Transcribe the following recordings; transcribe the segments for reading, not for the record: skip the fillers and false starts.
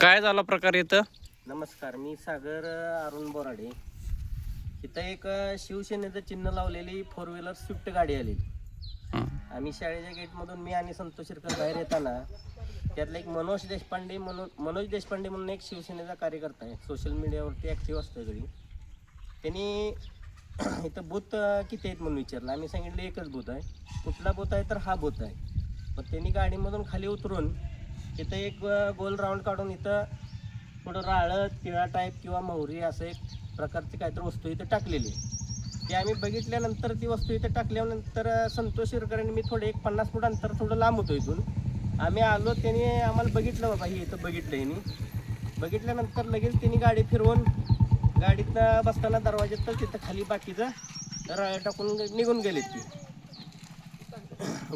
काय झाला प्रकार इथं? नमस्कार, मी सागर अरुण बोराडे. इथं एक शिवसेनेचं चिन्ह लावलेली 4 व्हीलर स्विफ्ट गाडी आली. आम्ही शाळेच्या गेटमधून मी आणि संतोष शिरकर बाहेर येताना त्यातला एक मनोज देशपांडे म्हणून एक शिवसेनेचा कार्यकर्ता आहे, सोशल मीडियावरती ॲक्टिव्ह असतो घरी. त्यांनी इथं बूथ किती आहेत म्हणून विचारलं. आम्ही सांगितलं एकच बूथ आहे. कुठला बूथ आहे तर हा बूथ आहे. पण त्यांनी गाडीमधून खाली उतरून इथं एक गोल राऊंड काढून इथं थोडं राळं तिळा टाईप किंवा मोहरी असं एक प्रकारची काहीतरी वस्तू इथं टाकलेली आहे. ते आम्ही बघितल्यानंतर ती वस्तू इथं टाकल्यानंतर संतोष शिरकरांनी मी थोडे एक 50 फूट अंतर थोडं लांब होतो इथून. आम्ही आलो, त्यांनी आम्हाला बघितलं, बाबा ही इथं बघितलं यांनी. बघितल्यानंतर लगेच त्यांनी गाडी फिरवून गाडीतनं बसताना दरवाज्यात तर तिथं खाली बाकीचं राळं टाकून निघून गेले. ती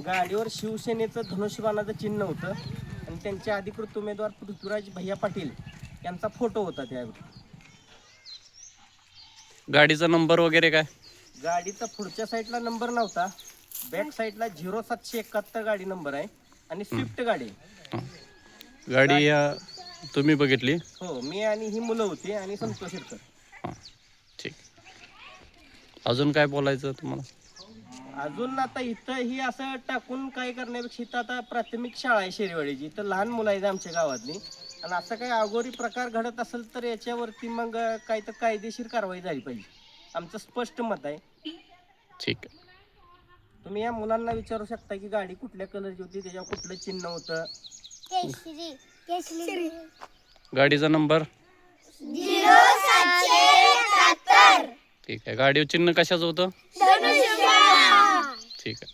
गाडीवर शिवसेनेचं धनुष्यबाणाचं चिन्ह होतं आणि त्यांचे अधिकृत उमेदवार पृथ्वीराज भैया पाटील यांचा फोटो होता त्यावर. गाडीचा नंबर वगैरे काय? गाडीचा पुढच्या साईडला नंबर नव्हता, बॅक साईडला 0771 गाडी नंबर आहे आणि स्विफ्ट गाडी. गाडी तुम्ही बघितली? हो, मी आणि ही मुलं होती आणि संतोष शिरकर. हां, ठीक. अजून काय बोलायचं तुम्हाला? अजून आता इथं ही असं टाकून काय करण्यापेक्षा इथं आता प्राथमिक शाळा आहे शेरीवाडीची, इथं लहान मुलं आहेत आमच्या गावातली, आणि असं काही अघोरी प्रकार घडत असेल तर याच्यावरती मग काही तर कायदेशीर कारवाई झाली पाहिजे, आमचं स्पष्ट मत आहे. ठीक आहे. तुम्ही या मुलांना विचारू शकता की गाडी कुठल्या कलरची होती, त्याच्यावर कुठलं चिन्ह होतं. गाडीचा नंबर 0770. ठीक आहे. गाडीवर चिन्ह कशाचं होतं? ठीक आहे.